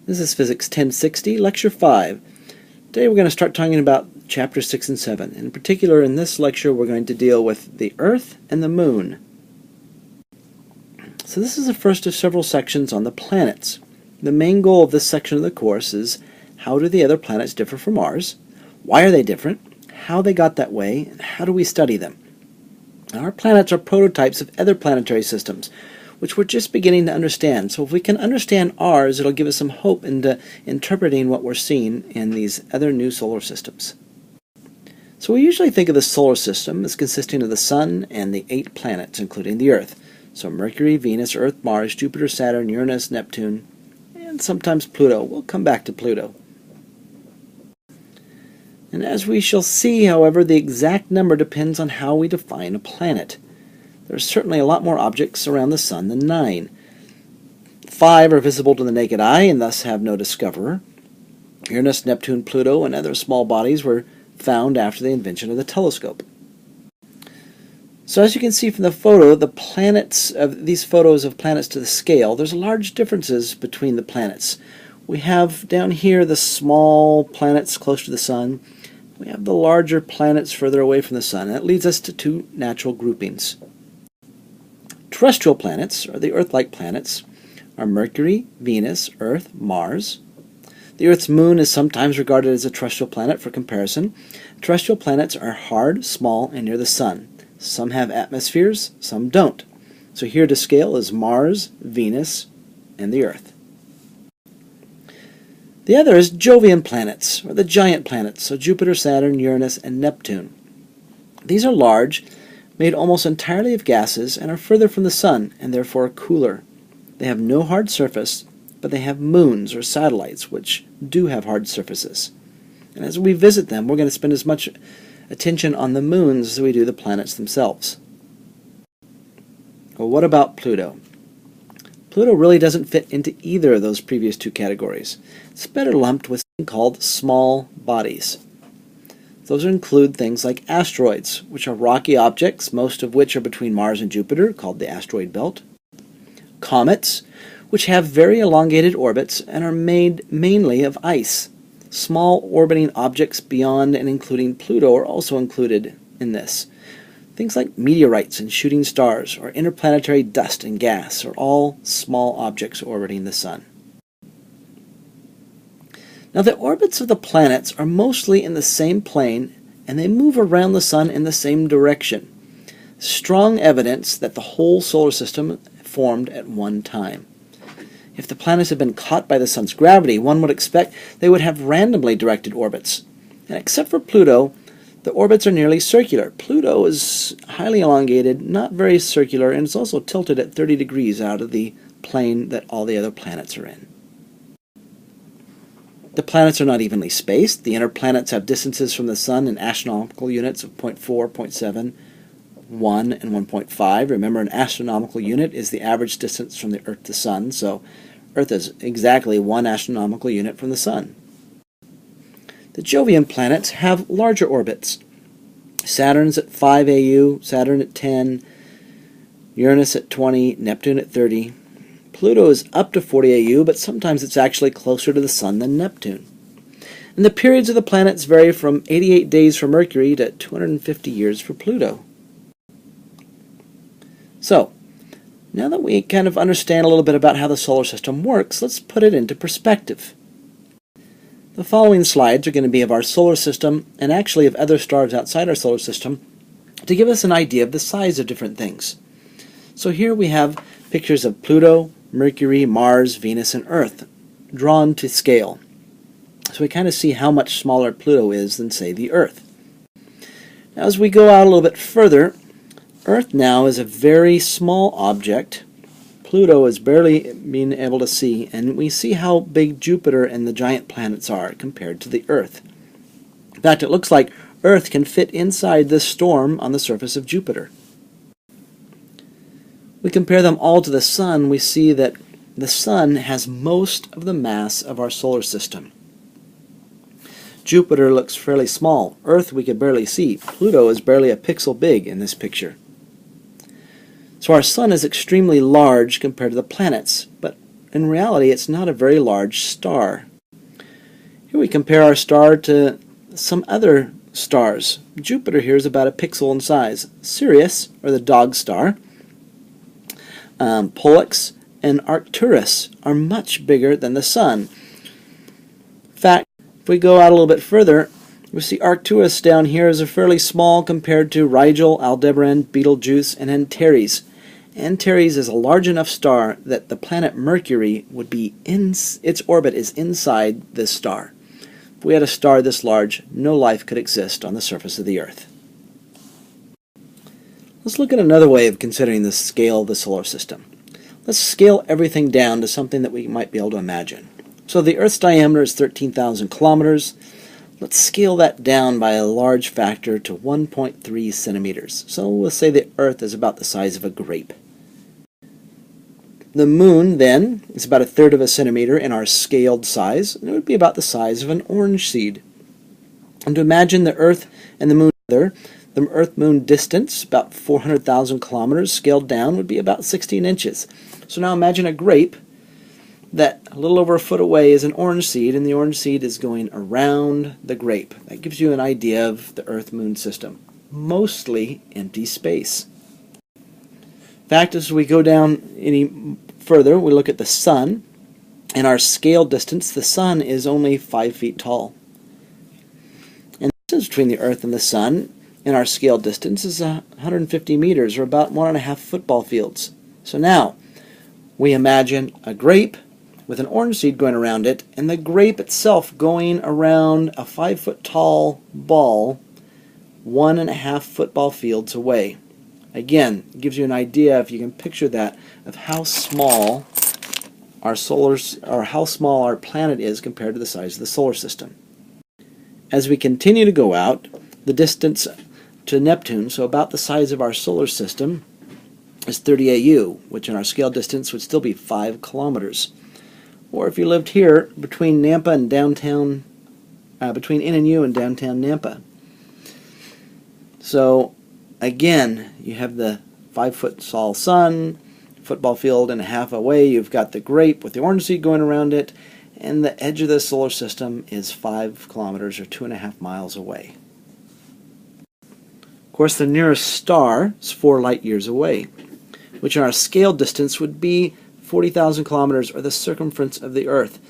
This is Physics 1060, Lecture 5. Today we're going to start talking about Chapter 6 and 7. In particular, in this lecture we're going to deal with the Earth and the Moon. So this is the first of several sections on the planets. The main goal of this section of the course is how do the other planets differ from ours? Why are they different? How they got that way? And how do we study them? Now, our planets are prototypes of other planetary systems, which we're just beginning to understand. So if we can understand ours, it'll give us some hope into interpreting what we're seeing in these other new solar systems. So we usually think of the solar system as consisting of the Sun and the 8 planets, including the Earth. So Mercury, Venus, Earth, Mars, Jupiter, Saturn, Uranus, Neptune, and sometimes Pluto. We'll come back to Pluto. And as we shall see, however, the exact number depends on how we define a planet. There are certainly a lot more objects around the Sun than 9. 5 are visible to the naked eye and thus have no discoverer. Uranus, Neptune, Pluto, and other small bodies were found after the invention of the telescope. So as you can see from the photo, these photos of planets to the scale, there's large differences between the planets. We have down here the small planets close to the Sun. We have the larger planets further away from the Sun. And that leads us to 2 natural groupings. Terrestrial planets, or the Earth-like planets, are Mercury, Venus, Earth, Mars. The Earth's moon is sometimes regarded as a terrestrial planet for comparison. Terrestrial planets are hard, small, and near the Sun. Some have atmospheres, some don't. So here to scale is Mars, Venus, and the Earth. The other is Jovian planets, or the giant planets, so Jupiter, Saturn, Uranus, and Neptune. These are large, made almost entirely of gases, and are further from the Sun, and therefore cooler. They have no hard surface, but they have moons or satellites, which do have hard surfaces. And as we visit them, we're going to spend as much attention on the moons as we do the planets themselves. Well, what about Pluto? Pluto really doesn't fit into either of those previous 2 categories. It's better lumped with something called small bodies. Those include things like asteroids, which are rocky objects, most of which are between Mars and Jupiter, called the asteroid belt. Comets, which have very elongated orbits and are made mainly of ice. Small orbiting objects beyond and including Pluto are also included in this. Things like meteorites and shooting stars, or interplanetary dust and gas, are all small objects orbiting the Sun. Now the orbits of the planets are mostly in the same plane, and they move around the Sun in the same direction. Strong evidence that the whole solar system formed at one time. If the planets had been caught by the Sun's gravity, one would expect they would have randomly directed orbits. And except for Pluto, the orbits are nearly circular. Pluto is highly elongated, not very circular, and it's also tilted at 30 degrees out of the plane that all the other planets are in. The planets are not evenly spaced. The inner planets have distances from the Sun in astronomical units of 0.4, 0.7, 1, and 1.5. Remember, an astronomical unit is the average distance from the Earth to the Sun, so Earth is exactly 1 astronomical unit from the Sun. The Jovian planets have larger orbits. Saturn's at 5 AU, Saturn at 10, Uranus at 20, Neptune at 30. Pluto is up to 40 AU, but sometimes it's actually closer to the Sun than Neptune. And the periods of the planets vary from 88 days for Mercury to 250 years for Pluto. So, now that we kind of understand a little bit about how the solar system works, let's put it into perspective. The following slides are going to be of our solar system, and actually of other stars outside our solar system, to give us an idea of the size of different things. So here we have pictures of Pluto, Mercury, Mars, Venus, and Earth, drawn to scale. So we kind of see how much smaller Pluto is than, say, the Earth. Now as we go out a little bit further, Earth now is a very small object. Pluto is barely being able to see, and we see how big Jupiter and the giant planets are compared to the Earth. In fact, it looks like Earth can fit inside this storm on the surface of Jupiter. We compare them all to the Sun, we see that the Sun has most of the mass of our solar system. Jupiter looks fairly small. Earth we could barely see. Pluto is barely a pixel big in this picture. So our Sun is extremely large compared to the planets, but in reality it's not a very large star. Here we compare our star to some other stars. Jupiter here is about a pixel in size. Sirius, or the dog star, Pollux, and Arcturus are much bigger than the Sun. In fact, if we go out a little bit further, we see Arcturus down here is a fairly small compared to Rigel, Aldebaran, Betelgeuse, and Antares. Antares is a large enough star that the planet Mercury would be its orbit is inside this star. If we had a star this large, no life could exist on the surface of the Earth. Let's look at another way of considering the scale of the solar system. Let's scale everything down to something that we might be able to imagine. So the Earth's diameter is 13,000 kilometers. Let's scale that down by a large factor to 1.3 centimeters. So we'll say the Earth is about the size of a grape. The Moon, then, is about a third of a centimeter in our scaled size, and it would be about the size of an orange seed. And to imagine the Earth and the Moon together, the Earth-Moon distance, about 400,000 kilometers, scaled down, would be about 16 inches. So now imagine a grape that a little over a foot away is an orange seed, and the orange seed is going around the grape. That gives you an idea of the Earth-Moon system. Mostly empty space. In fact, as we go down any further, we look at the Sun. In our scale distance, the Sun is only 5 feet tall. And the distance between the Earth and the Sun in our scale distance is 150 meters, or about 1.5 football fields. So now, we imagine a grape with an orange seed going around it, and the grape itself going around a 5-foot tall ball 1.5 football fields away. Again, it gives you an idea, if you can picture that, of how small how small our planet is compared to the size of the solar system. As we continue to go out, the distance to Neptune, so about the size of our solar system, is 30 AU, which in our scale distance would still be 5 kilometers. Or if you lived here, between Nampa and downtown, between NNU and downtown Nampa. So, again, you have the 5-foot tall Sun, football field and a half away. You've got the grape with the orange seed going around it, and the edge of the solar system is 5 kilometers or 2.5 miles away. Of course, the nearest star is 4 light years away, which in our scale distance would be 40,000 kilometers, or the circumference of the Earth.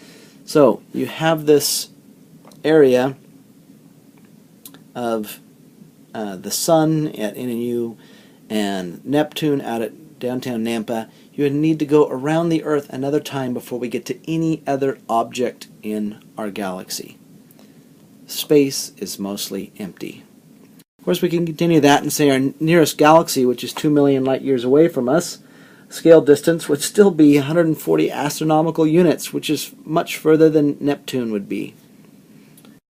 So you have this area of the Sun at NNU and Neptune out at downtown Nampa. You would need to go around the Earth another time before we get to any other object in our galaxy. Space is mostly empty. Of course, we can continue that and say our nearest galaxy, which is 2 million light years away from us, scale distance would still be 140 astronomical units, which is much further than Neptune would be.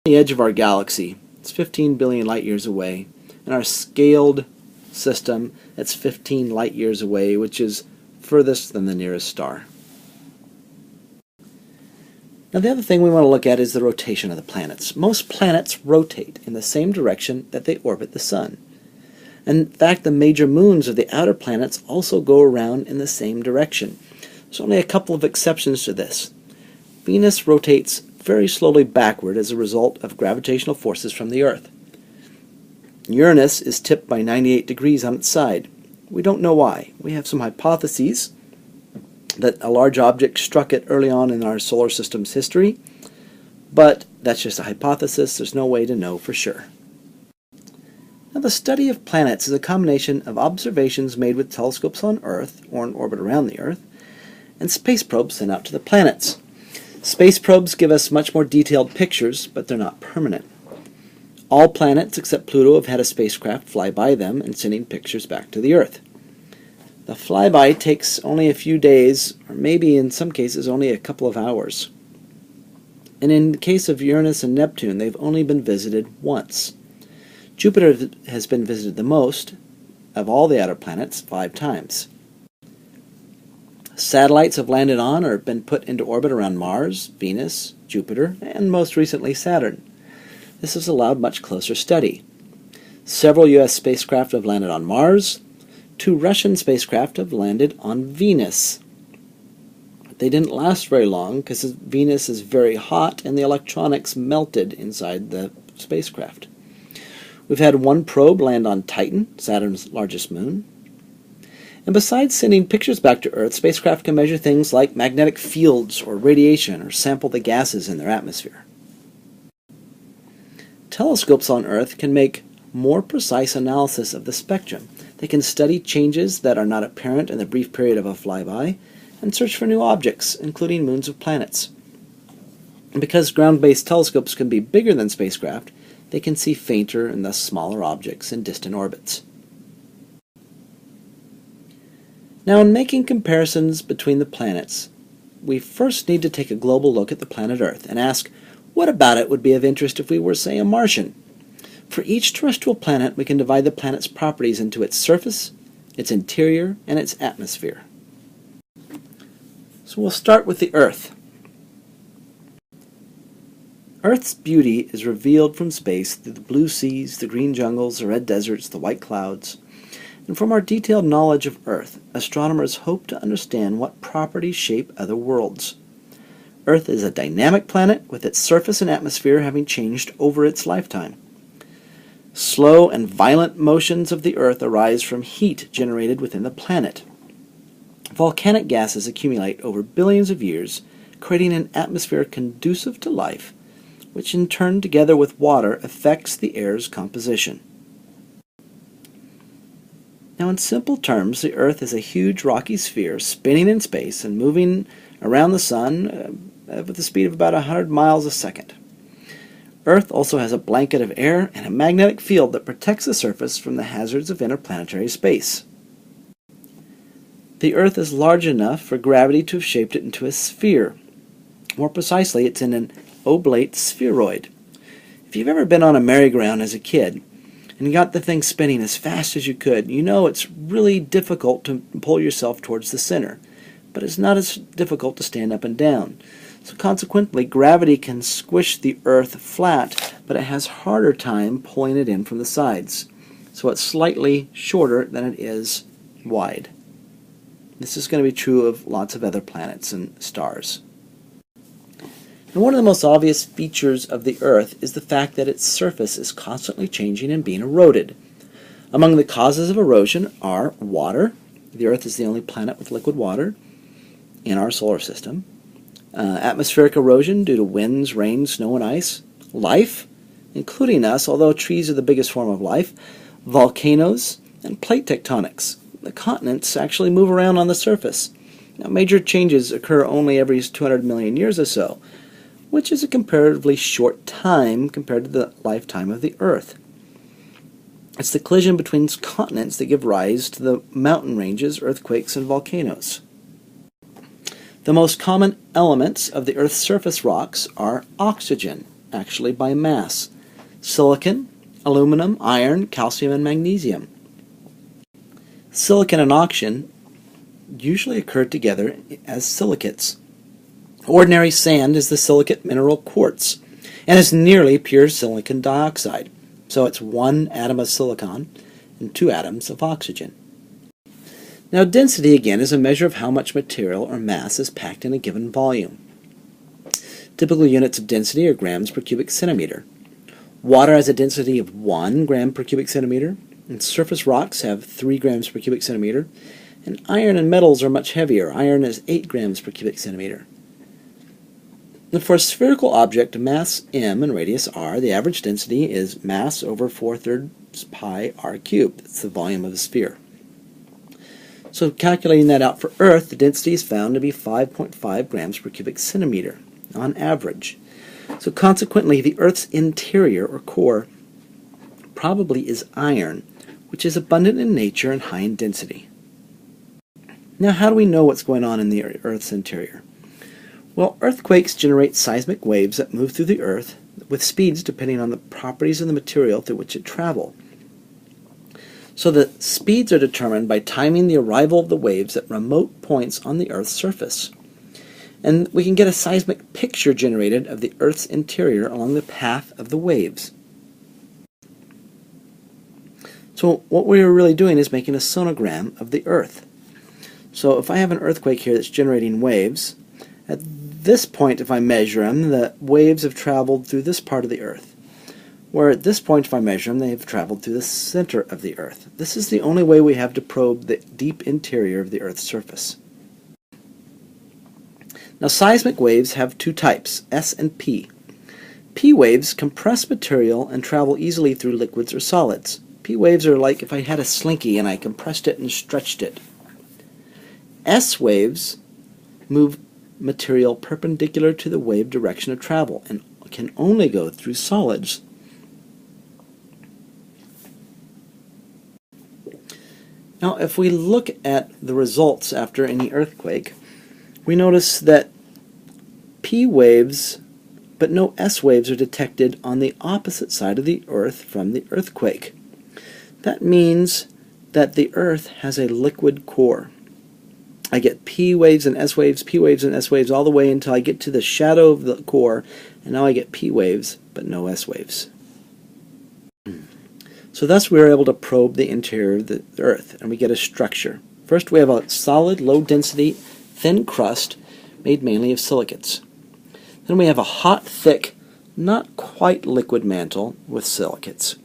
The edge of our galaxy, it's 15 billion light years away. In our scaled system, it's 15 light years away, which is furthest than the nearest star. Now the other thing we want to look at is the rotation of the planets. Most planets rotate in the same direction that they orbit the Sun. In fact, the major moons of the outer planets also go around in the same direction. There's only a couple of exceptions to this. Venus rotates very slowly backward as a result of gravitational forces from the Earth. Uranus is tipped by 98 degrees on its side. We don't know why. We have some hypotheses that a large object struck it early on in our solar system's history, but that's just a hypothesis. There's no way to know for sure. Now, the study of planets is a combination of observations made with telescopes on Earth, or in orbit around the Earth, and space probes sent out to the planets. Space probes give us much more detailed pictures, but they're not permanent. All planets except Pluto have had a spacecraft fly by them and sending pictures back to the Earth. The flyby takes only a few days, or maybe in some cases only a couple of hours. And in the case of Uranus and Neptune, they've only been visited once. Jupiter has been visited the most of all the outer planets, 5 times. Satellites have landed on or been put into orbit around Mars, Venus, Jupiter, and most recently Saturn. This has allowed much closer study. Several U.S. spacecraft have landed on Mars. 2 Russian spacecraft have landed on Venus. They didn't last very long because Venus is very hot and the electronics melted inside the spacecraft. We've had one probe land on Titan, Saturn's largest moon. And besides sending pictures back to Earth, spacecraft can measure things like magnetic fields or radiation or sample the gases in their atmosphere. Telescopes on Earth can make more precise analysis of the spectrum. They can study changes that are not apparent in the brief period of a flyby and search for new objects, including moons of planets. And because ground-based telescopes can be bigger than spacecraft, they can see fainter and thus smaller objects in distant orbits. Now, in making comparisons between the planets, we first need to take a global look at the planet Earth and ask, what about it would be of interest if we were, say, a Martian? For each terrestrial planet, we can divide the planet's properties into its surface, its interior, and its atmosphere. So we'll start with the Earth. Earth's beauty is revealed from space through the blue seas, the green jungles, the red deserts, the white clouds. And from our detailed knowledge of Earth, astronomers hope to understand what properties shape other worlds. Earth is a dynamic planet with its surface and atmosphere having changed over its lifetime. Slow and violent motions of the Earth arise from heat generated within the planet. Volcanic gases accumulate over billions of years, creating an atmosphere conducive to life, which in turn, together with water, affects the air's composition. Now, in simple terms, the Earth is a huge rocky sphere spinning in space and moving around the Sun with a speed of about 100 miles a second. Earth also has a blanket of air and a magnetic field that protects the surface from the hazards of interplanetary space. The Earth is large enough for gravity to have shaped it into a sphere. More precisely, it's in an oblate spheroid. If you've ever been on a merry-go-round as a kid, and you got the thing spinning as fast as you could, you know it's really difficult to pull yourself towards the center, but it's not as difficult to stand up and down. So consequently, gravity can squish the Earth flat, but it has harder time pulling it in from the sides. So it's slightly shorter than it is wide. This is going to be true of lots of other planets and stars. And one of the most obvious features of the Earth is the fact that its surface is constantly changing and being eroded. Among the causes of erosion are water. The Earth is the only planet with liquid water in our solar system. Atmospheric erosion due to winds, rain, snow, and ice. Life, including us, although trees are the biggest form of life. Volcanoes and plate tectonics. The continents actually move around on the surface. Now, major changes occur only every 200 million years or so, which is a comparatively short time compared to the lifetime of the Earth. It's the collision between continents that give rise to the mountain ranges, earthquakes, and volcanoes. The most common elements of the Earth's surface rocks are oxygen, actually by mass, silicon, aluminum, iron, calcium, and magnesium. Silicon and oxygen usually occur together as silicates. Ordinary sand is the silicate mineral quartz, and is nearly pure silicon dioxide, so it's one atom of silicon and two atoms of oxygen. Now, density, again, is a measure of how much material or mass is packed in a given volume. Typical units of density are grams per cubic centimeter. Water has a density of 1 gram per cubic centimeter, and surface rocks have 3 grams per cubic centimeter, and iron and metals are much heavier. Iron is 8 grams per cubic centimeter. And for a spherical object, mass m and radius r, the average density is mass over 4/3 pi r cubed. That's the volume of a sphere. So calculating that out for Earth, the density is found to be 5.5 grams per cubic centimeter on average. So consequently, the Earth's interior, or core, probably is iron, which is abundant in nature and high in density. Now, how do we know what's going on in the Earth's interior? Well, earthquakes generate seismic waves that move through the Earth with speeds depending on the properties of the material through which it travels. So the speeds are determined by timing the arrival of the waves at remote points on the Earth's surface. And we can get a seismic picture generated of the Earth's interior along the path of the waves. So what we're really doing is making a sonogram of the Earth. So if I have an earthquake here that's generating waves, At this point, if I measure them, the waves have traveled through this part of the Earth. Where at this point, if I measure them, they have traveled through the center of the Earth. This is the only way we have to probe the deep interior of the Earth's surface. Now, seismic waves have two types, S and P. P waves compress material and travel easily through liquids or solids. P waves are like if I had a slinky and I compressed it and stretched it. S waves move material perpendicular to the wave direction of travel and can only go through solids. Now, if we look at the results after any earthquake, we notice that P waves but no S waves are detected on the opposite side of the Earth from the earthquake. That means that the Earth has a liquid core. I get P waves and S waves, P waves and S waves all the way until I get to the shadow of the core, and now I get P waves but no S waves. So thus we are able to probe the interior of the Earth, and we get a structure. First we have a solid, low-density, thin crust made mainly of silicates. Then we have a hot, thick, not quite liquid mantle with silicates.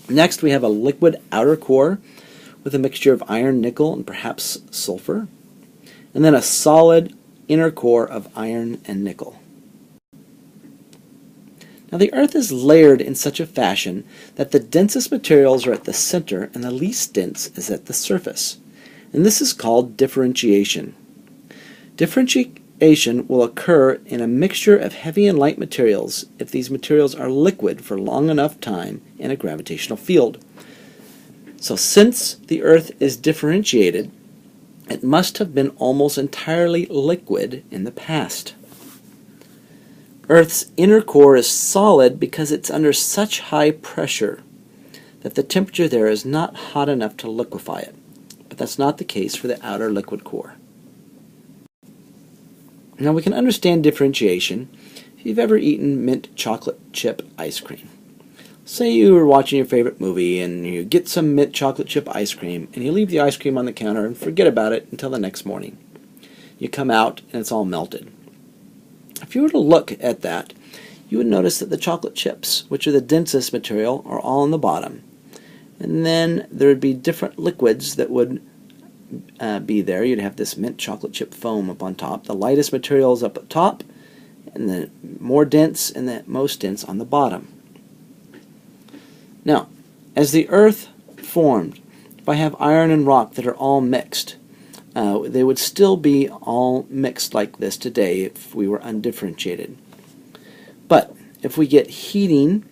Next we have a liquid outer core with a mixture of iron, nickel, and perhaps sulfur. And then a solid inner core of iron and nickel. Now the Earth is layered in such a fashion that the densest materials are at the center and the least dense is at the surface. And this is called differentiation. Differentiation will occur in a mixture of heavy and light materials if these materials are liquid for long enough time in a gravitational field. So since the Earth is differentiated, it must have been almost entirely liquid in the past. Earth's inner core is solid because it's under such high pressure that the temperature there is not hot enough to liquefy it. But that's not the case for the outer liquid core. Now we can understand differentiation if you've ever eaten mint chocolate chip ice cream. Say you were watching your favorite movie and you get some mint chocolate chip ice cream and you leave the ice cream on the counter and forget about it until the next morning. You come out and it's all melted. If you were to look at that, you would notice that the chocolate chips, which are the densest material, are all on the bottom. And then there would be different liquids that would be there. You'd have this mint chocolate chip foam up on top. The lightest material is up at top, and the more dense and the most dense on the bottom. Now, as the Earth formed, if I have iron and rock that are all mixed, they would still be all mixed like this today if we were undifferentiated. But if we get heating,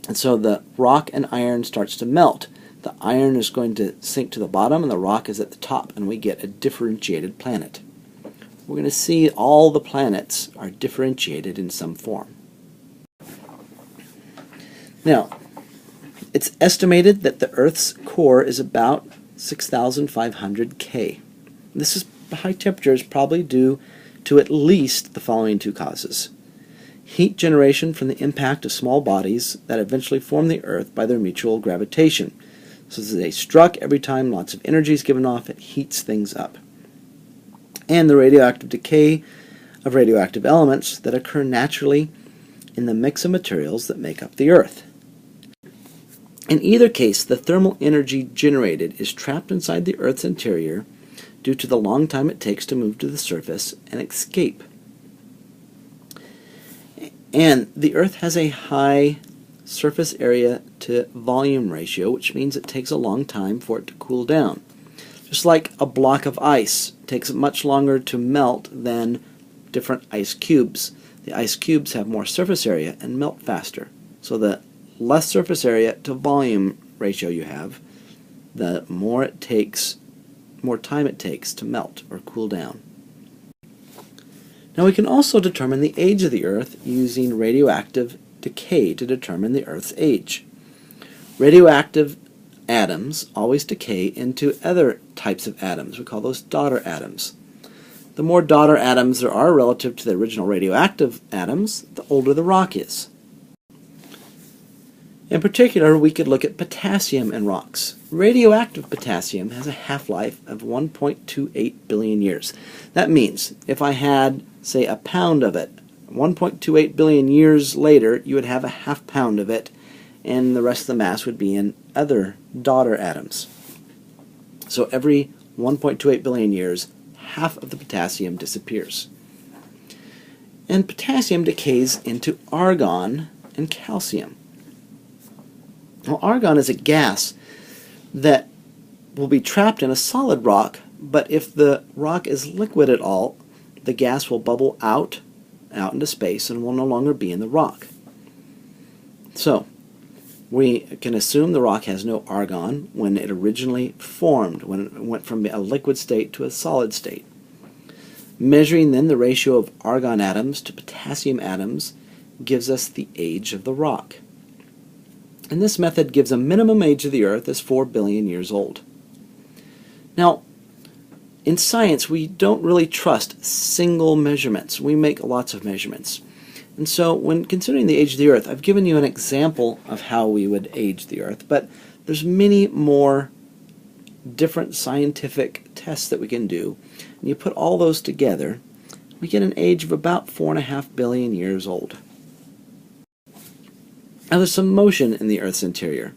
and so the rock and iron starts to melt, the iron is going to sink to the bottom and the rock is at the top, and we get a differentiated planet. We're going to see all the planets are differentiated in some form. Now, it's estimated that the Earth's core is about 6,500 K. This high temperature is probably due to at least the following two causes. Heat generation from the impact of small bodies that eventually form the Earth by their mutual gravitation. So as they struck, every time lots of energy is given off, it heats things up. And the radioactive decay of radioactive elements that occur naturally in the mix of materials that make up the Earth. In either case, the thermal energy generated is trapped inside the Earth's interior due to the long time it takes to move to the surface and escape. And the Earth has a high surface area to volume ratio, which means it takes a long time for it to cool down. Just like a block of ice takes much longer to melt than different ice cubes. The ice cubes have more surface area and melt faster. So the less surface area to volume ratio you have, the more time it takes to melt or cool down. Now we can also determine the age of the Earth using radioactive decay to determine the Earth's age. Radioactive atoms always decay into other types of atoms. We call those daughter atoms. The more daughter atoms there are relative to the original radioactive atoms, the older the rock is. In particular, we could look at potassium in rocks. Radioactive potassium has a half-life of 1.28 billion years. That means if I had, say, a pound of it, 1.28 billion years later, you would have a half pound of it, and the rest of the mass would be in other daughter atoms. So every 1.28 billion years, half of the potassium disappears. And potassium decays into argon and calcium. Well, argon is a gas that will be trapped in a solid rock, but if the rock is liquid at all, the gas will bubble out into space and will no longer be in the rock. So, we can assume the rock has no argon when it originally formed, when it went from a liquid state to a solid state. Measuring then the ratio of argon atoms to potassium atoms gives us the age of the rock. And this method gives a minimum age of the Earth as 4 billion years old. Now, in science, we don't really trust single measurements. We make lots of measurements. And so when considering the age of the Earth, I've given you an example of how we would age the Earth, but there's many more different scientific tests that we can do. And you put all those together, we get an age of about 4.5 billion years old. Now there's some motion in the Earth's interior.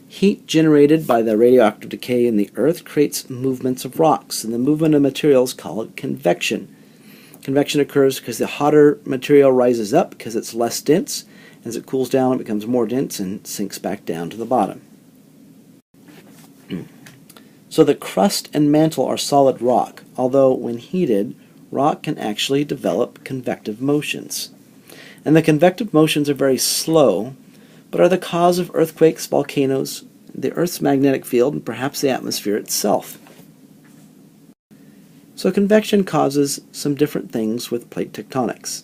Heat generated by the radioactive decay in the Earth creates movements of rocks, and the movement of materials called convection. Convection occurs because the hotter material rises up because it's less dense. As it cools down, it becomes more dense and sinks back down to the bottom. So the crust and mantle are solid rock, although when heated, rock can actually develop convective motions. And the convective motions are very slow, but are the cause of earthquakes, volcanoes, the Earth's magnetic field, and perhaps the atmosphere itself. So convection causes some different things with plate tectonics,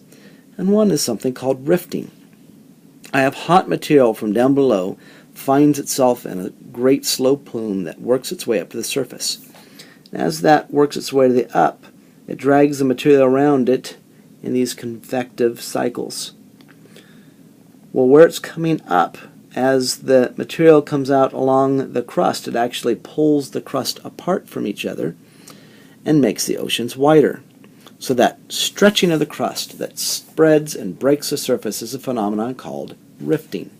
and one is something called rifting. I have hot material from down below finds itself in a great slow plume that works its way up to the surface. And as that works its way to the up, it drags the material around it in these convective cycles. Well, where it's coming up, as the material comes out along the crust, it actually pulls the crust apart from each other and makes the oceans wider. So that stretching of the crust that spreads and breaks the surface is a phenomenon called rifting.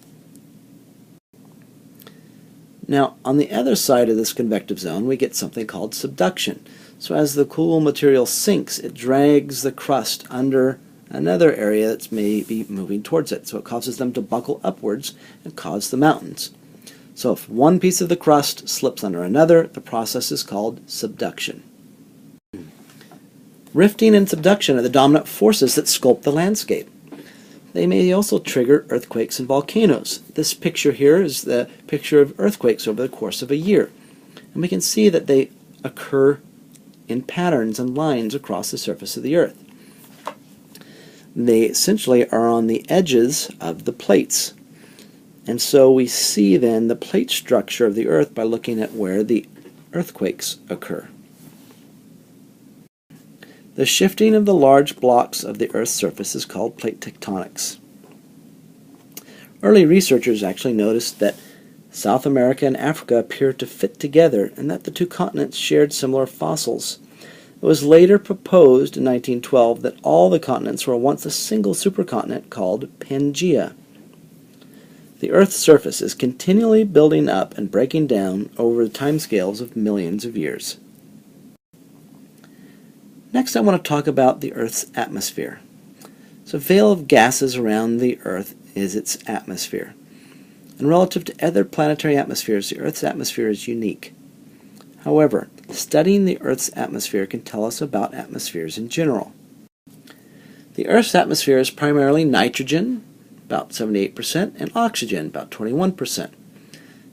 Now, on the other side of this convective zone, we get something called subduction. So as the cool material sinks, it drags the crust under another area that's maybe moving towards it. So it causes them to buckle upwards and cause the mountains. So if one piece of the crust slips under another, the process is called subduction. Rifting and subduction are the dominant forces that sculpt the landscape. They may also trigger earthquakes and volcanoes. This picture here is the picture of earthquakes over the course of a year. And we can see that they occur in patterns and lines across the surface of the Earth. They essentially are on the edges of the plates. And so we see then the plate structure of the Earth by looking at where the earthquakes occur. The shifting of the large blocks of the Earth's surface is called plate tectonics. Early researchers actually noticed that South America and Africa appear to fit together and that the two continents shared similar fossils. It was later proposed in 1912 that all the continents were once a single supercontinent called Pangaea. The Earth's surface is continually building up and breaking down over the timescales of millions of years. Next, I want to talk about the Earth's atmosphere. So, a veil of gases around the Earth is its atmosphere. And relative to other planetary atmospheres, the Earth's atmosphere is unique. However, studying the Earth's atmosphere can tell us about atmospheres in general. The Earth's atmosphere is primarily nitrogen, about 78%, and oxygen, about 21%.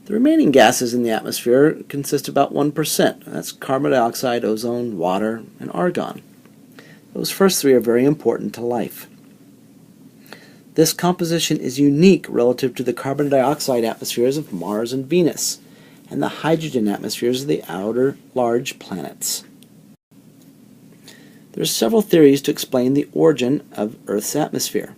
The remaining gases in the atmosphere consist of about 1%. That's carbon dioxide, ozone, water, and argon. Those first three are very important to life. This composition is unique relative to the carbon dioxide atmospheres of Mars and Venus, and the hydrogen atmospheres of the outer large planets. There are several theories to explain the origin of Earth's atmosphere.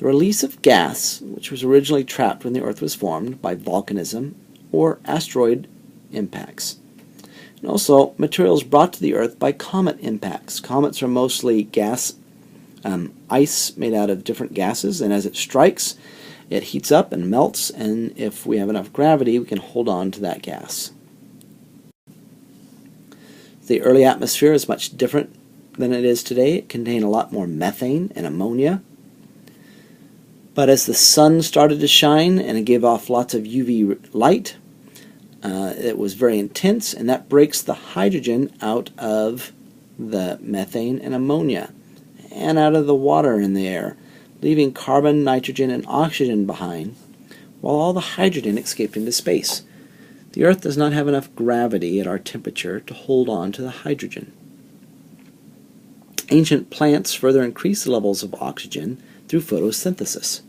the release of gas, which was originally trapped when the Earth was formed by volcanism or asteroid impacts. And also materials brought to the Earth by comet impacts. Comets are mostly gas, ice made out of different gases, and as it strikes, it heats up and melts, and if we have enough gravity, we can hold on to that gas. The early atmosphere is much different than it is today. It contained a lot more methane and ammonia. But as the sun started to shine and it gave off lots of UV light, it was very intense, and that breaks the hydrogen out of the methane and ammonia and out of the water in the air, leaving carbon, nitrogen, and oxygen behind, while all the hydrogen escaped into space. The Earth does not have enough gravity at our temperature to hold on to the hydrogen. Ancient plants further increased the levels of oxygen through photosynthesis.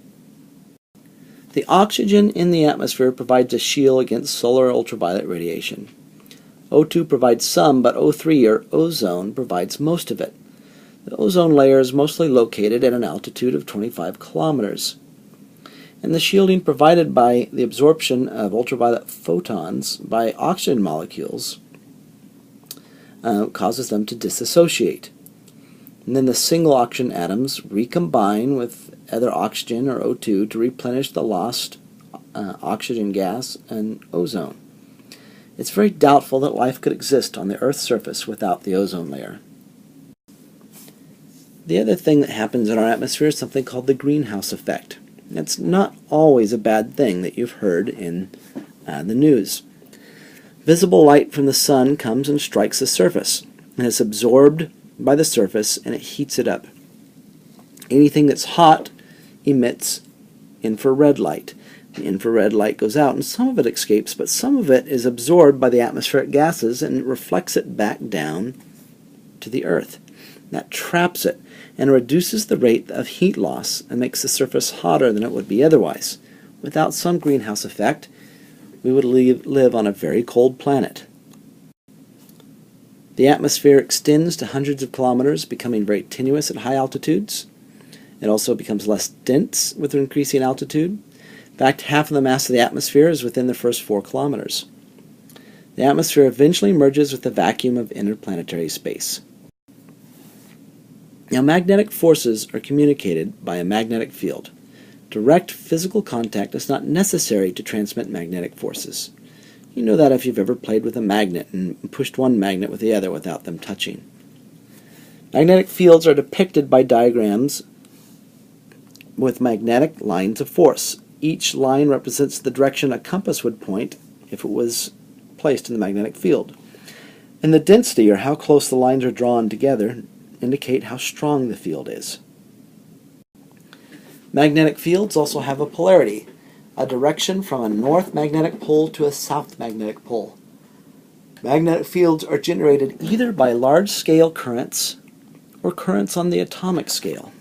The oxygen in the atmosphere provides a shield against solar ultraviolet radiation. O2 provides some, but O3, or ozone, provides most of it. The ozone layer is mostly located at an altitude of 25 kilometers. And the shielding provided by the absorption of ultraviolet photons by oxygen molecules causes them to dissociate. And then the single oxygen atoms recombine with other oxygen or O2 to replenish the lost oxygen gas and ozone. It's very doubtful that life could exist on the Earth's surface without the ozone layer. The other thing that happens in our atmosphere is something called the greenhouse effect. It's not always a bad thing that you've heard in the news. Visible light from the sun comes and strikes the surface, and it's absorbed by the surface, and it heats it up. Anything that's hot emits infrared light. The infrared light goes out, and some of it escapes, but some of it is absorbed by the atmospheric gases and it reflects it back down to the Earth. That traps it and reduces the rate of heat loss and makes the surface hotter than it would be otherwise. Without some greenhouse effect, we would live on a very cold planet. The atmosphere extends to hundreds of kilometers, becoming very tenuous at high altitudes. It also becomes less dense with increasing altitude. In fact, half of the mass of the atmosphere is within the first 4 kilometers. The atmosphere eventually merges with the vacuum of interplanetary space. Now, magnetic forces are communicated by a magnetic field. Direct physical contact is not necessary to transmit magnetic forces. You know that if you've ever played with a magnet and pushed one magnet with the other without them touching. Magnetic fields are depicted by diagrams with magnetic lines of force. Each line represents the direction a compass would point if it was placed in the magnetic field. And the density, or how close the lines are drawn together, indicate how strong the field is. Magnetic fields also have a polarity, a direction from a north magnetic pole to a south magnetic pole. Magnetic fields are generated either by large-scale currents or currents on the atomic scale.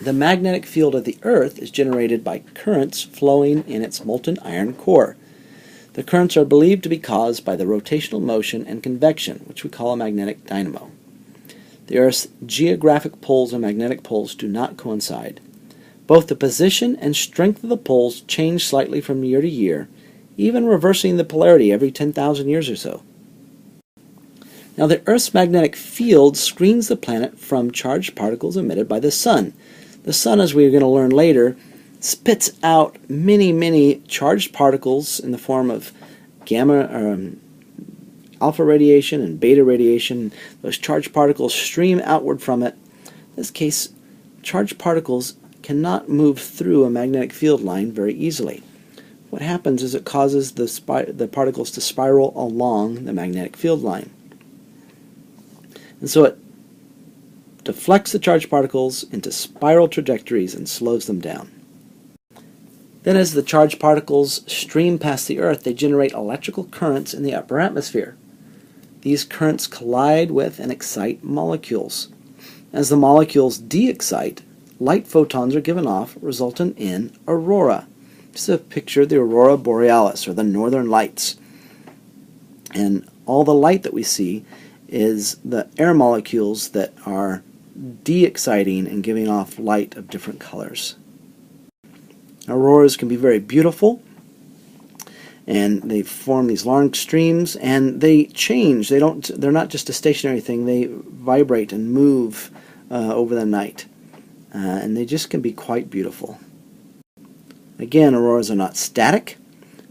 The magnetic field of the Earth is generated by currents flowing in its molten iron core. The currents are believed to be caused by the rotational motion and convection, which we call a magnetic dynamo. The Earth's geographic poles and magnetic poles do not coincide. Both the position and strength of the poles change slightly from year to year, even reversing the polarity every 10,000 years or so. Now, the Earth's magnetic field screens the planet from charged particles emitted by the sun. The sun, as we're going to learn later, spits out many charged particles in the form of alpha radiation and beta radiation. Those charged particles stream outward from it. In this case, charged particles cannot move through a magnetic field line very easily. What happens is it causes the particles to spiral along the magnetic field line. And so it deflects the charged particles into spiral trajectories and slows them down. Then as the charged particles stream past the Earth, they generate electrical currents in the upper atmosphere. These currents collide with and excite molecules. As the molecules de-excite, light photons are given off, resulting in aurora. Just a picture of the aurora borealis, or the northern lights. And all the light that we see is the air molecules that are de-exciting and giving off light of different colors. Auroras can be very beautiful, and they form these long streams, and they change. They're not just a stationary thing. They vibrate and move over the night, and they just can be quite beautiful. Again, auroras are not static.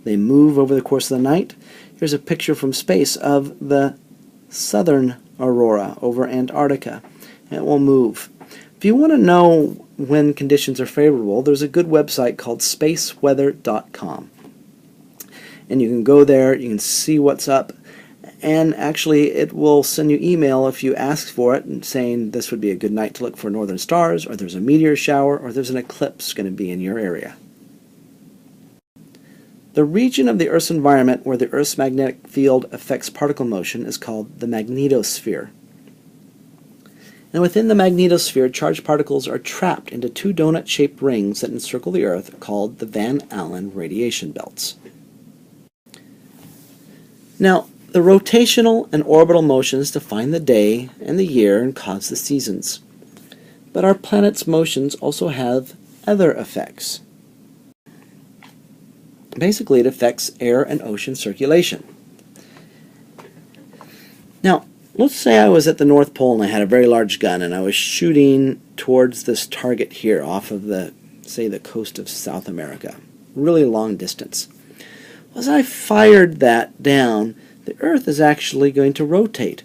They move over the course of the night. Here's a picture from space of the southern aurora over Antarctica. It will move. If you want to know when conditions are favorable, there's a good website called spaceweather.com. And you can go there, you can see what's up, and actually it will send you email if you ask for it, and saying this would be a good night to look for northern stars, or there's a meteor shower, or there's an eclipse going to be in your area. The region of the Earth's environment where the Earth's magnetic field affects particle motion is called the magnetosphere. And within the magnetosphere, charged particles are trapped into two donut-shaped rings that encircle the Earth called the Van Allen radiation belts. Now, the rotational and orbital motions define the day and the year and cause the seasons. But our planet's motions also have other effects. Basically, it affects air and ocean circulation. Now, let's say I was at the North Pole and I had a very large gun and I was shooting towards this target here off of the coast of South America. Really long distance. As I fired that down, the Earth is actually going to rotate.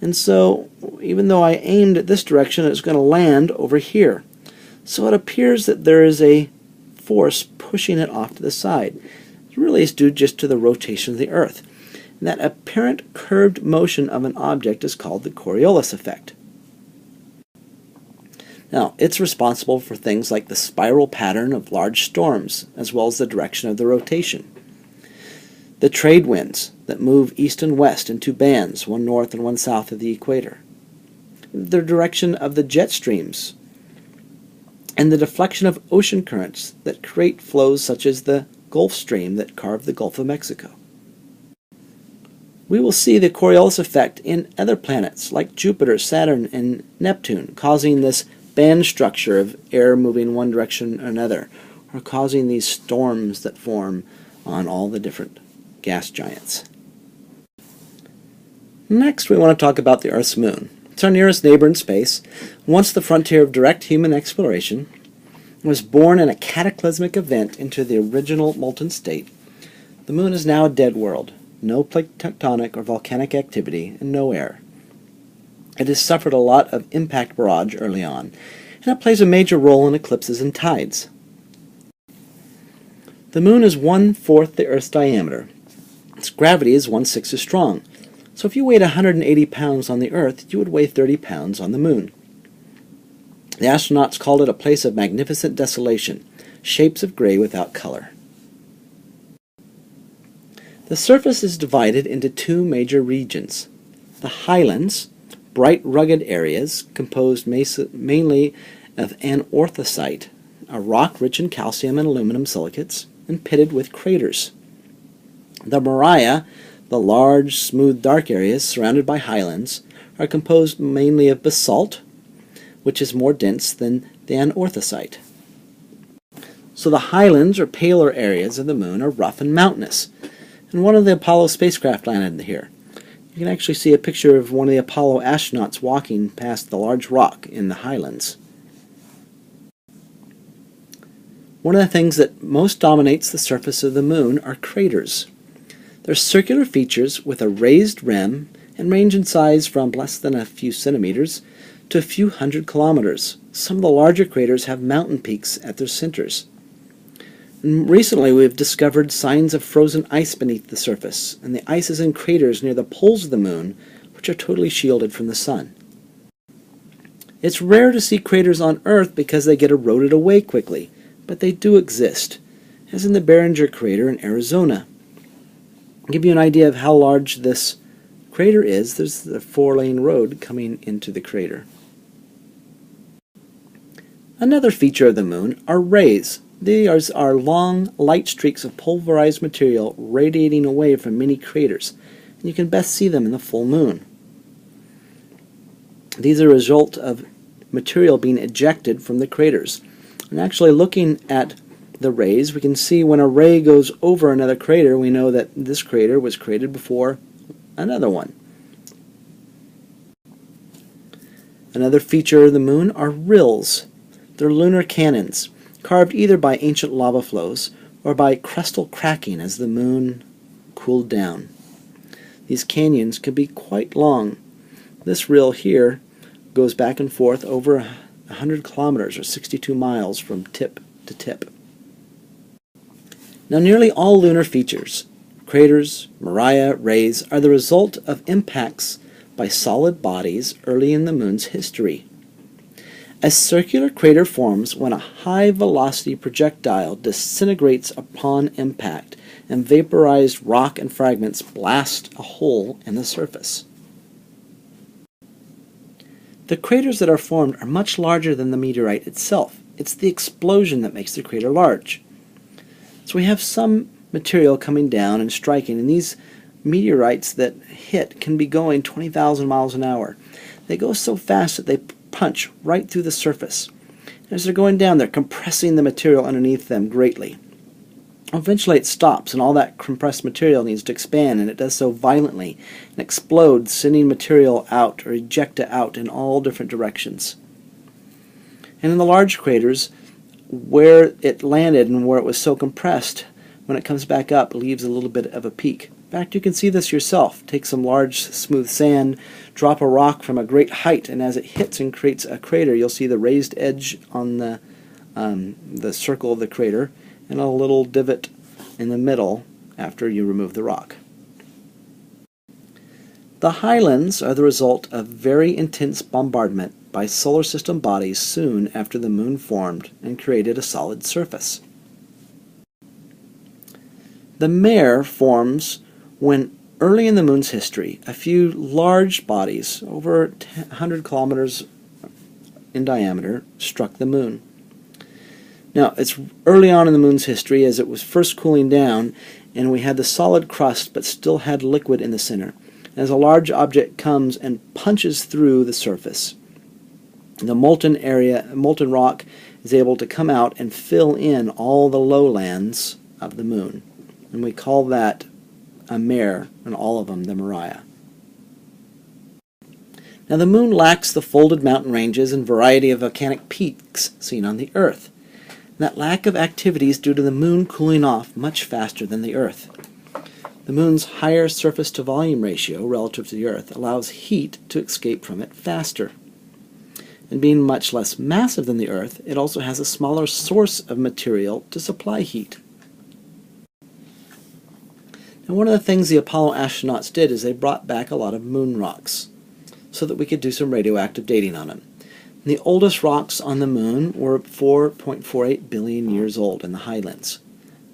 And so, even though I aimed at this direction, it's going to land over here. So it appears that there is a force pushing it off to the side. It really is due just to the rotation of the Earth. And that apparent curved motion of an object is called the Coriolis effect. Now, it's responsible for things like the spiral pattern of large storms, as well as the direction of the rotation. The trade winds that move east and west in two bands, one north and one south of the equator. The direction of the jet streams, and the deflection of ocean currents that create flows such as the Gulf Stream that carved the Gulf of Mexico. We will see the Coriolis effect in other planets like Jupiter, Saturn, and Neptune, causing this band structure of air moving one direction or another, or causing these storms that form on all the different gas giants. Next, we want to talk about the Earth's moon. It's our nearest neighbor in space. Once the frontier of direct human exploration, was born in a cataclysmic event into the original molten state. The moon is now a dead world. No plate tectonic or volcanic activity, and no air. It has suffered a lot of impact barrage early on, and it plays a major role in eclipses and tides. The moon is 1/4 the Earth's diameter. Its gravity is 1/6 as strong. So if you weighed 180 pounds on the Earth, you would weigh 30 pounds on the moon. The astronauts called it a place of magnificent desolation, shapes of gray without color. The surface is divided into two major regions. The highlands, bright rugged areas composed mainly of anorthosite, a rock rich in calcium and aluminum silicates, and pitted with craters. The Moria, the large, smooth, dark areas surrounded by highlands, are composed mainly of basalt, which is more dense than the anorthosite. So the highlands, or paler areas of the moon, are rough and mountainous. And one of the Apollo spacecraft landed here. You can actually see a picture of one of the Apollo astronauts walking past the large rock in the highlands. One of the things that most dominates the surface of the moon are craters. They're circular features with a raised rim and range in size from less than a few centimeters to a few hundred kilometers. Some of the larger craters have mountain peaks at their centers. And recently we've discovered signs of frozen ice beneath the surface, and the ice is in craters near the poles of the moon, which are totally shielded from the sun. It's rare to see craters on Earth because they get eroded away quickly, but they do exist, as in the Barringer crater in Arizona. To give you an idea of how large this crater is, there's the 4-lane road coming into the crater. Another feature of the moon are rays. These are long, light streaks of pulverized material radiating away from many craters, and you can best see them in the full moon. These are a result of material being ejected from the craters. And actually looking at the rays, we can see when a ray goes over another crater, we know that this crater was created before another one. Another feature of the moon are rills. They're lunar cannons, carved either by ancient lava flows or by crustal cracking as the moon cooled down. These canyons can be quite long. This rill here goes back and forth over 100 kilometers or 62 miles from tip to tip. Now, nearly all lunar features, craters, Maria, rays, are the result of impacts by solid bodies early in the moon's history. A circular crater forms when a high-velocity projectile disintegrates upon impact, and vaporized rock and fragments blast a hole in the surface. The craters that are formed are much larger than the meteorite itself. It's the explosion that makes the crater large. So we have some material coming down and striking, and these meteorites that hit can be going 20,000 miles an hour. They go so fast that they punch right through the surface. As they're going down, they're compressing the material underneath them greatly. Eventually it stops, and all that compressed material needs to expand, and it does so violently and explodes, sending material out or ejecta out in all different directions. And in the large craters, where it landed and where it was so compressed, when it comes back up, it leaves a little bit of a peak. In fact, you can see this yourself. Take some large smooth sand, drop a rock from a great height, and as it hits and creates a crater, you'll see the raised edge on the circle of the crater and a little divot in the middle after you remove the rock. The highlands are the result of very intense bombardment by solar system bodies soon after the moon formed and created a solid surface. The mare forms when, early in the moon's history, a few large bodies, over 100 kilometers in diameter, struck the moon. Now, it's early on in the moon's history as it was first cooling down, and we had the solid crust but still had liquid in the center. As a large object comes and punches through the surface, the molten rock is able to come out and fill in all the lowlands of the moon. And we call that a mare, and all of them the Maria. Now, the moon lacks the folded mountain ranges and variety of volcanic peaks seen on the Earth. And that lack of activity is due to the moon cooling off much faster than the Earth. The moon's higher surface-to-volume ratio relative to the Earth allows heat to escape from it faster. And being much less massive than the Earth, it also has a smaller source of material to supply heat. Now, one of the things the Apollo astronauts did is they brought back a lot of moon rocks so that we could do some radioactive dating on them. And the oldest rocks on the moon were 4.48 billion years old in the highlands.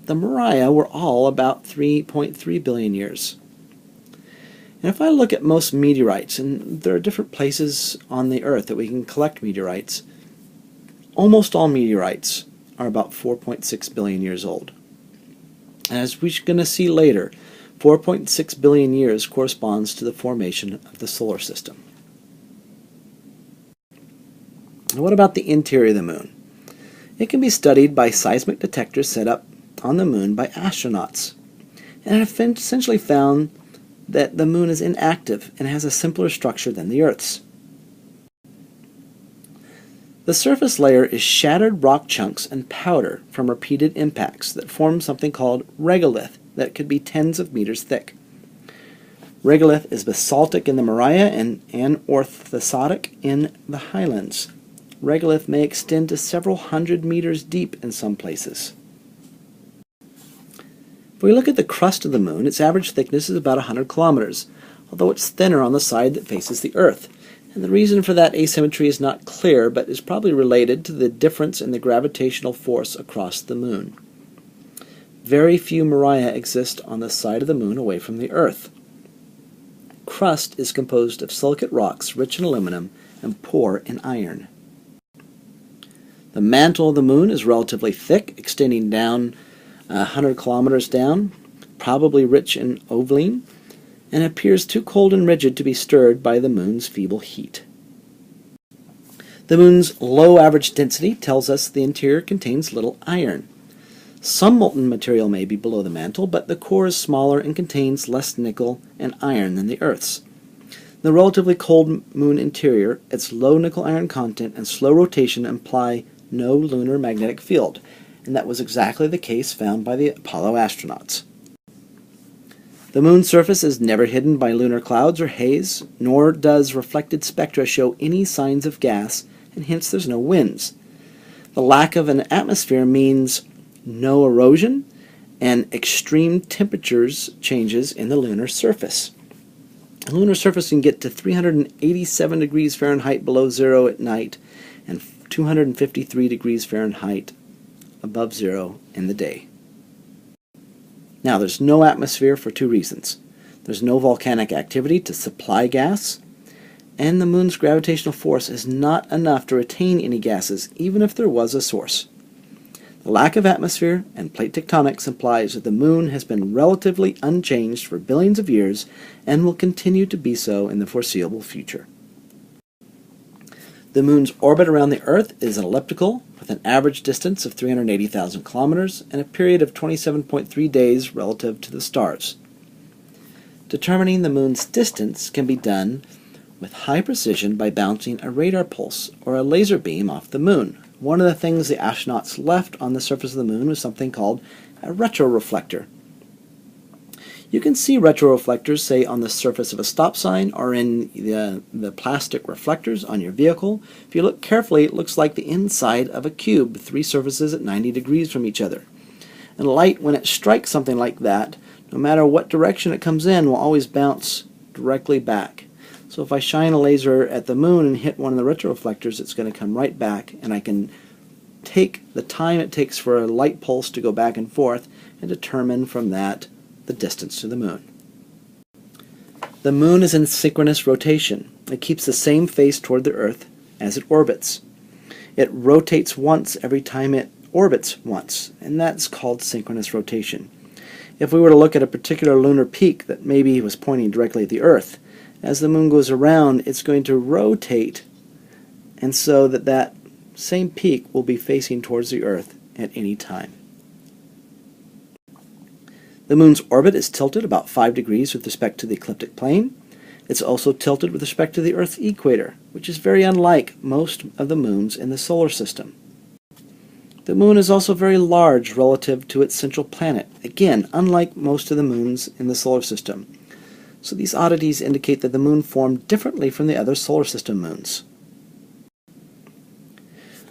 The Maria were all about 3.3 billion years. And if I look at most meteorites, and there are different places on the Earth that we can collect meteorites, almost all meteorites are about 4.6 billion years old. And as we're going to see later, 4.6 billion years corresponds to the formation of the solar system. Now, what about the interior of the moon? It can be studied by seismic detectors set up on the moon by astronauts, and have essentially found that the moon is inactive and has a simpler structure than the Earth's. The surface layer is shattered rock chunks and powder from repeated impacts that form something called regolith that could be tens of meters thick. Regolith is basaltic in the Maria and anorthosotic in the highlands. Regolith may extend to several hundred meters deep in some places. If we look at the crust of the moon, its average thickness is about 100 kilometers, although it's thinner on the side that faces the Earth. And the reason for that asymmetry is not clear, but is probably related to the difference in the gravitational force across the moon. Very few Maria exist on the side of the moon away from the Earth. Crust is composed of silicate rocks rich in aluminum and poor in iron. The mantle of the moon is relatively thick, extending down 100 kilometers down, probably rich in overline, and appears too cold and rigid to be stirred by the moon's feeble heat. The moon's low average density tells us the interior contains little iron. Some molten material may be below the mantle, but the core is smaller and contains less nickel and iron than the Earth's. The relatively cold moon interior, its low nickel iron content and slow rotation imply no lunar magnetic field, and that was exactly the case found by the Apollo astronauts. The moon's surface is never hidden by lunar clouds or haze, nor does reflected spectra show any signs of gas, and hence there's no winds. The lack of an atmosphere means no erosion and extreme temperatures changes in the lunar surface. The lunar surface can get to 387 degrees Fahrenheit below zero at night and 253 degrees Fahrenheit above zero in the day. Now, there's no atmosphere for two reasons. There's no volcanic activity to supply gas, and the moon's gravitational force is not enough to retain any gases, even if there was a source. The lack of atmosphere and plate tectonics implies that the moon has been relatively unchanged for billions of years and will continue to be so in the foreseeable future. The moon's orbit around the Earth is elliptical, with an average distance of 380,000 kilometers and a period of 27.3 days relative to the stars. Determining the moon's distance can be done with high precision by bouncing a radar pulse or a laser beam off the moon. One of the things the astronauts left on the surface of the moon was something called a retroreflector. You can see retroreflectors, say, on the surface of a stop sign or in the plastic reflectors on your vehicle. If you look carefully, it looks like the inside of a cube, three surfaces at 90 degrees from each other. And light, when it strikes something like that, no matter what direction it comes in, will always bounce directly back. So if I shine a laser at the moon and hit one of the retroreflectors, it's going to come right back, and I can take the time it takes for a light pulse to go back and forth and determine from that the distance to the moon. The moon is in synchronous rotation. It keeps the same face toward the Earth as it orbits. It rotates once every time it orbits once, and that's called synchronous rotation. If we were to look at a particular lunar peak that maybe was pointing directly at the Earth, as the moon goes around, it's going to rotate, and so that same peak will be facing towards the Earth at any time. The moon's orbit is tilted about 5 degrees with respect to the ecliptic plane. It's also tilted with respect to the Earth's equator, which is very unlike most of the moons in the solar system. The moon is also very large relative to its central planet, again, unlike most of the moons in the solar system. So these oddities indicate that the moon formed differently from the other solar system moons.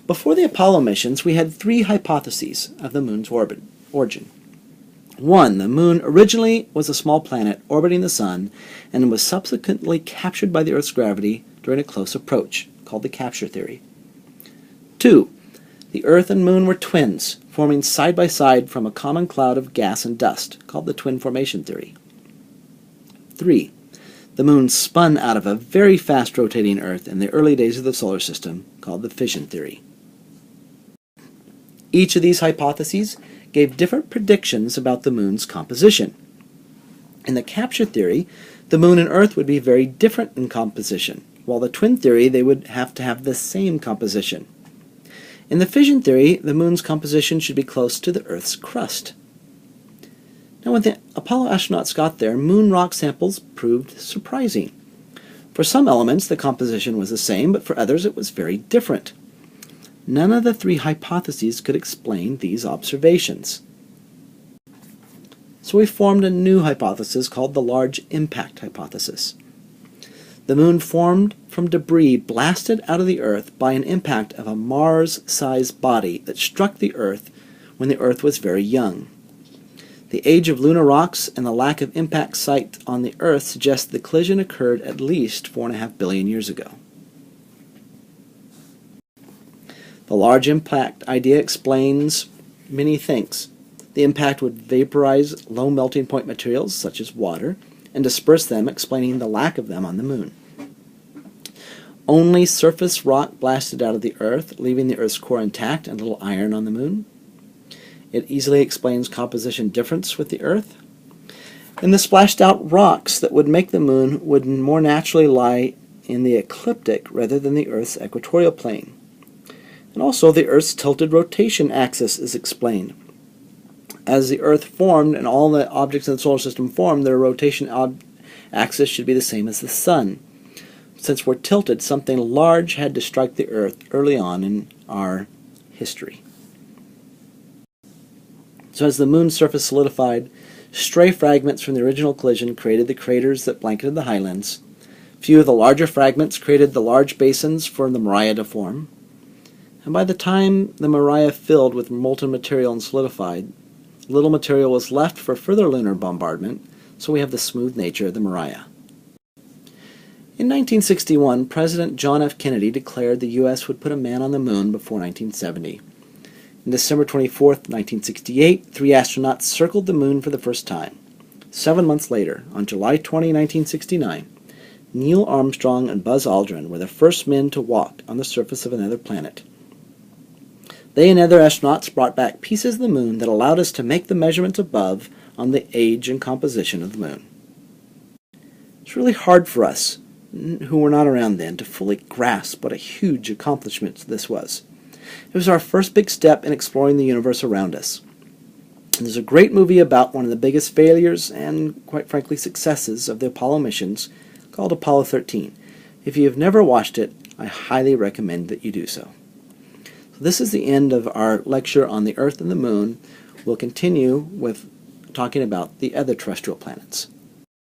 Before the Apollo missions, we had three hypotheses of the moon's origin. 1. The moon originally was a small planet orbiting the sun and was subsequently captured by the Earth's gravity during a close approach, called the capture theory. 2. The Earth and moon were twins, forming side by side from a common cloud of gas and dust, called the twin formation theory. 3. The moon spun out of a very fast rotating Earth in the early days of the solar system, called the fission theory. Each of these hypotheses gave different predictions about the moon's composition. In the capture theory, the moon and Earth would be very different in composition, while the twin theory, they would have to have the same composition. In the fission theory, the moon's composition should be close to the Earth's crust. Now, when the Apollo astronauts got there, moon rock samples proved surprising. For some elements, the composition was the same, but for others it was very different. None of the three hypotheses could explain these observations. So we formed a new hypothesis called the large impact hypothesis. The moon formed from debris blasted out of the Earth by an impact of a Mars-sized body that struck the Earth when the Earth was very young. The age of lunar rocks and the lack of impact site on the Earth suggest the collision occurred at least 4.5 billion years ago. The large impact idea explains many things. The impact would vaporize low melting point materials, such as water, and disperse them, explaining the lack of them on the moon. Only surface rock blasted out of the Earth, leaving the Earth's core intact and little iron on the moon. It easily explains composition difference with the Earth. And the splashed out rocks that would make the moon would more naturally lie in the ecliptic rather than the Earth's equatorial plane. And also the Earth's tilted rotation axis is explained. As the Earth formed and all the objects in the solar system formed, their rotation axis should be the same as the Sun. Since we're tilted, something large had to strike the Earth early on in our history. So as the Moon's surface solidified, stray fragments from the original collision created the craters that blanketed the highlands. Few of the larger fragments created the large basins for the Maria to form. And by the time the Maria filled with molten material and solidified, little material was left for further lunar bombardment, so we have the smooth nature of the Maria. In 1961, President John F. Kennedy declared the U.S. would put a man on the moon before 1970. On December 24, 1968, 3 astronauts circled the moon for the first time. 7 months later, on July 20, 1969, Neil Armstrong and Buzz Aldrin were the first men to walk on the surface of another planet. They and other astronauts brought back pieces of the moon that allowed us to make the measurements above on the age and composition of the moon. It's really hard for us, who were not around then, to fully grasp what a huge accomplishment this was. It was our first big step in exploring the universe around us. And there's a great movie about one of the biggest failures and, quite frankly, successes of the Apollo missions called Apollo 13. If you have never watched it, I highly recommend that you do so. So this is the end of our lecture on the Earth and the Moon. We'll continue with talking about the other terrestrial planets.